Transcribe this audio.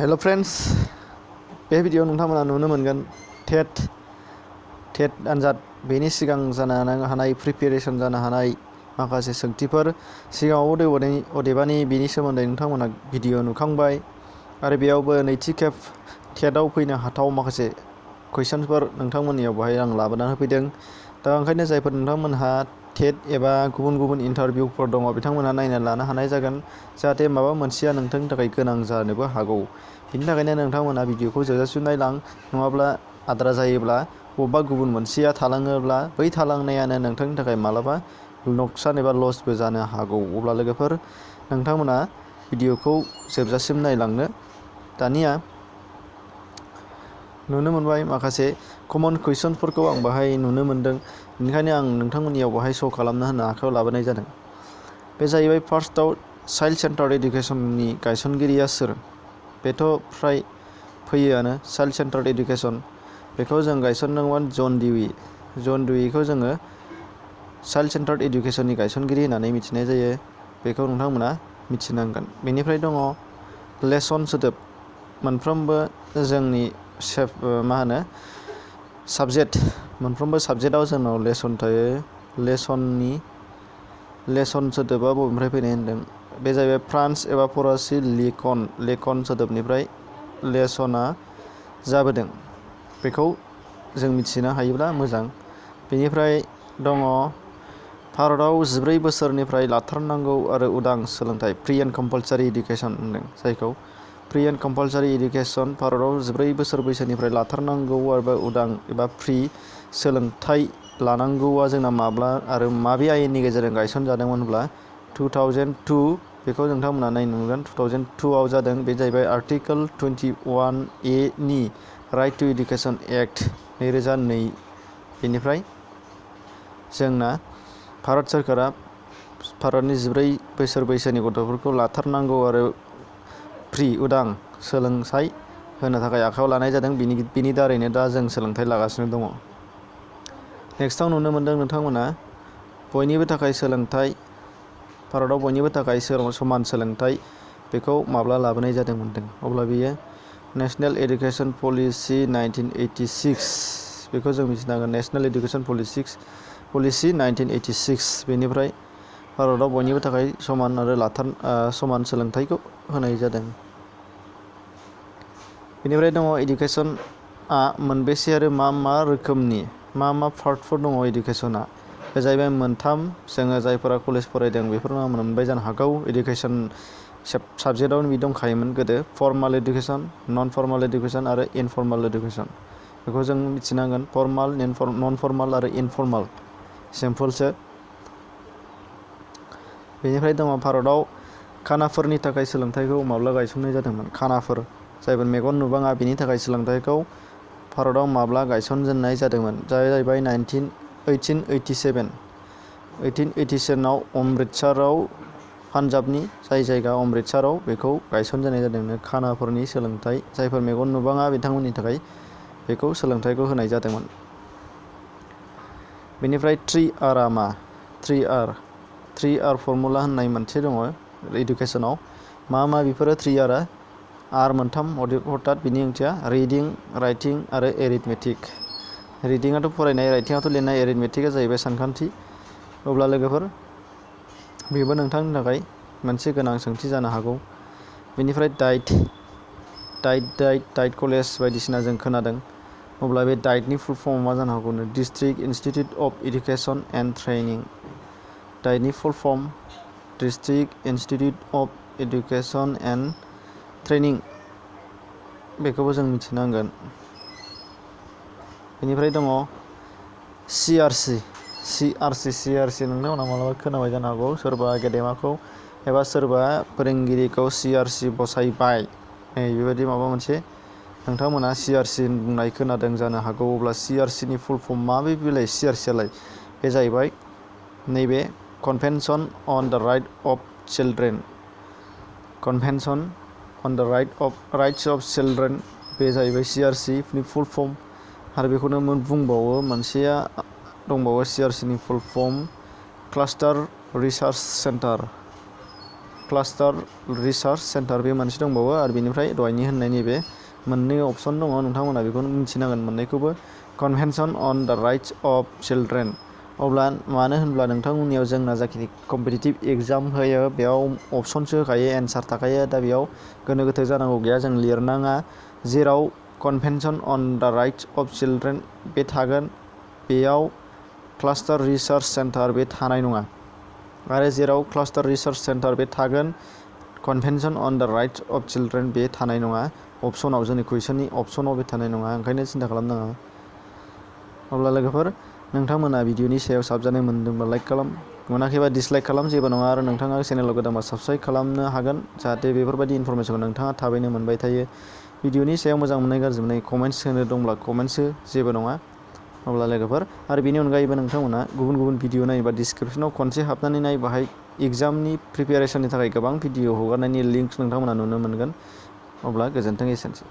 हेल' friends, बे video नोंथांमोना नुनो मोनगोन टेट आनजाद बेनि सिगां जानो हानाय प्रिपेरेसन जानो हानाय माखासे सोंथिफोर सिगाङाव अदेबानि बेनि सोमोन्दै नोंथांमोना भिडिअ नुखांबाय आरो बेयावबो नैथि खेब टेटआव फैनो हाथाव माखासे कुइसनफोर नोंथांमोननियाव बेहाय आं लाबोनानै होफैदों। दा ओंखायनो जायफोर नोंथांमोनहा टेट एबा गुबुन इन्टारभिउफोर दङ बिथांमोनहा नायना लानो हानाय जागोन, जाहाथे माबा मोनसेया नोंथांनि थाखाय गोनां जानोबो हागौ। बिनि थाखायनो नोंथांमोना भिडिअखौ जोबजासिम नायलां, नङाब्ला आद्रा जायोब्ला बबेबा गुबुन मोनसेया थालाङोब्ला बै थालांनायानो नोंथांनि थाखाय मालाबा नुकसान एबा लसबो जानो हागौ। अब्ला लोगोफोर, नोंथांमोना भिडिअखौ जोबजासिम नायलांनो। दानिया नुनो मोनबाय माखासे कमन कुइसनफोरखौ आं बाहाय नुनो मोनदों, बेनिखायनो आं नोंथांमोननियाव बाहाय श' खालामनो होनना आखायाव लाबोनाय जादों। बे जाहैबाय फार्स्टआव चाइल्ड सेन्टार्ड इडुकेसननि गायसनगिरिया सोर? बेथ' फ्राय फैयोआनो। चाइल्ड सेन्टार्ड इडुकेसन बेखौ जों गायसनदोंमोन जन डिवी। जन डिवीखौ जोङो चाइल्ड सेन्टार्ड इडुकेसननि गायसनगिरि होननानै मिथिनाय जायो। बेखौ नोंथांमोना मिथिनांगोन। बेनिफ्राय दङ लेसन सोदोब। मोनफ्रोमबो जोंनि साबजेक्ट, मोनफ्रोमबो साबजेक्टआव जोंनाव लेसन थायो। लेसन सोदोबा बबेनिफ्राय फैनाय होनदों? बे जाहैबाय फ्रान्स एबा फरासि लेकन सोदोबनिफ्राय लेसना जाबोदों। बेखौ जों मिथिनो हायोब्ला मोजां। बेनिफ्राय दङ भारतआव 14 बोसोरनिफ्राय लाथारनांगौ आरो उदां सोलोंथाइ, फ्रि एन्ड कम्पालसारि इडुकेसन होनदों जायखौ। फ्रि एन्ड कम्पालसारि इडुकेसन, भारतआव 14 बोसोर बैसोनिफ्राय लाथारनांगौ आरो उदां एबा फ्रि सोलोंथाइ लानांगौआ जोंना माब्ला आरो माबे आयेननि गेजेरजों गायसनजादोंमोनब्ला 2002। बेखौ नोंथांमोना नायनो मोनगोन। 2002आव जादों। बे जाहैबाय आर्टिकोल 21A नि राइट टु इडुकेसन एक्ट 2002। बेनिफ्राय जोंना भारत सोरखारा भारतनि 14 बोसोर बैसोनि गथ'फोरखौ लाथारनांगौ आरो फ्रि उदां सोलोंथाइ होनो थाखाय आखायाव लानाय जादों। बिनि दारैनो दा जों सोलोंथाइ लागासिनो दङ। नेक्स्टआव नुनो मोनदों नोंथांमोना बयनिबो थाखाय सोलोंथाइ, भारतआव बयनिबो थाखाय समान सोलोंथाइ, बेखौ माब्ला लाबोनाय जादों मोनदों? अब्ला बेयो नेशनेल एडुकेसन पलिसि 1986। बेखौ जों मिथिनांगोन। National education policy 1986। बेनिफ्राय भारतआव बयनिबो थाखाय समान आरो समान सोलोंथाइखौ होनाय जादों। बेनिफ्राय दङ इडुकेसनआ मोनबेसे आरो मा रोखोमनि, मा पार्टफोर दङ इडुकेसनआ? बे जाहैबाय मोनथाम। जोङो जायफोरा कलेज फरायदों बेफोरनो मोनबाय जानो हागौ। इडुकेसन साबजेक्टआवनो बे दंखायोमोन गोदो। फर्माल इडुकेसन, नन फर्माल इडुकेसन आरो इनफर्माल इडुकेसन। बेखौ जों मिथिनांगोन। फर्माल, नन फर्माल आरो इनफर्माल। सिम्पलसो। बेनिफ्राय दङ भारतआव खानाफोरनि थाखाय सोलोंथाइखौ माब्ला गायसननाय जादोंमोन? खानाफोर, जायफोर मेगन नुबाङा, बिनि थाखाय सोलोंथाइखौ भारतआव माब्ला गायसनजेननाय जादोंमोन? जाहैबाय 1887। 1887आव अमृतसराव, पान्जाबनि जायगा अमृतसराव बेखौ गायसनजेननाय जादोंमोन। खानाफोरनि सोलोंथाइ, जायफोर मेगन नुबाङा बिथांमोननि थाखाय बेखौ सोलोंथाइखौ होनाय जादोंमोन। बेनिफ्राय 3Rआ मा? 3R फर्मुला होननाय मोनसे दङ इडुकेसनाव। मा बेफोरो 3Rआ? आर मोनथाम, अर्थात बिनि ओंथिया रिडिं, राइटिं आरो एरिथमेटिक। रिडिंआथ' फरायनाय, राइटिंआथ' लिरनाय, एरिथमेटिकआ जाहैबाय सानखान्थि। अब्ला लोगोफोर, बेबो नोंथांनि थाखाय मोनसे गोनां सोंथि जानो हागौ। बेनिफ्राय डाइट कलेज बायदिसिना जों खोनादों। अब्ला बे डाइटनि फुल फर्म मा जानो हागौनो? District institute of education and training. डाइटनि full form district institute of education and training. बेखौबो जों मिथिनांगोन। बेनिफ्राय दङ CRC। नोंथांमोना मालाबा खोनाबाय जानो हागौ। सोरबा गेदेमाखौ एबा सोरबा फोरोंगिरिखौ CRC बसायबाय, बेबायदि माबा मोनसे नोंथांमोना CRC बुंनाय खोनादों जानो हागौ। अब्ला CRCनि फुल फर्म माबे बिलाइ CRCआलाय? बे जाहैबाय नैबे convention on the right of children. Convention on the rights of children, बे जाहैबाय CRCनि फुल फर्म। आरो बेखौनो बुंबावो, मोनसेया दंबावो CRCनि full form cluster research centre. Cluster research centre बे मोनसे दंबावो आरो बेनिफ्राय दहायनि होननाय नैबे मोननै अपसन दङ नोंथांमोना बेखौ मिथिनांगोन मोननैखौबो convention on the rights of children अब्ला मानो होनब्ला नोंथांमोननियाव जोंना जाखिनि कम्पिटिटिभ एग्जाम होयो बेयाव अपसनसो होखायो एन्सार थाखायो दा बेयाव गोनो गोथो जानांगौ गैया जों लिरनाङा जेराव convention on the rights of children बे थागोन बेयाव क्लास्टार रिसार्च सेन्टार बे थानाय नङा आरो जेराव क्लास्टार रिसार्च सेन्टार बे थागोन convention on the rights of children बे थानाय नङा अपसनाव जोंनि कुइसननि अपसनाव बे थानाय नङा ओंखायनो सिन्था खालामनाङा। अब्ला लोगोफोर नोंथांमोना भिडिअनि सायाव साबजानाय मोनदोंब्ला लाइक खालाम मोनाखैबा डिसलाइक खालाम जेबो नङा आरो नोंथाङा चेनेलाव गोदानबा साबस्क्राइब खालामनो हागोन जाहाथे बेफोरबायदि इनफरमेसनखौ नोंथाङा थाबैनो मोनबाय थायो। भिडिअनि सायाव मोजां मोननाय गाज्रि मोननाय कमेन्ट्स होनो दंब्ला कमेन्ट्स हो जेबो नङा। अब्ला लोगोफोर आरो बेनि अनगायैबो नोंथांमोना गुबुन गुबुन भिडिअ नायोबा डिसक्रिपसनाव खनसे हाबनानै नाय बाहाय एग्जामनि प्रिपेरेसननि थाखाय गोबां भिडिअ हगारनायनि लिंक्स नोंथांमोना नुनो मोनगोन। अब्ला गोजोन्थों एसेनोसै।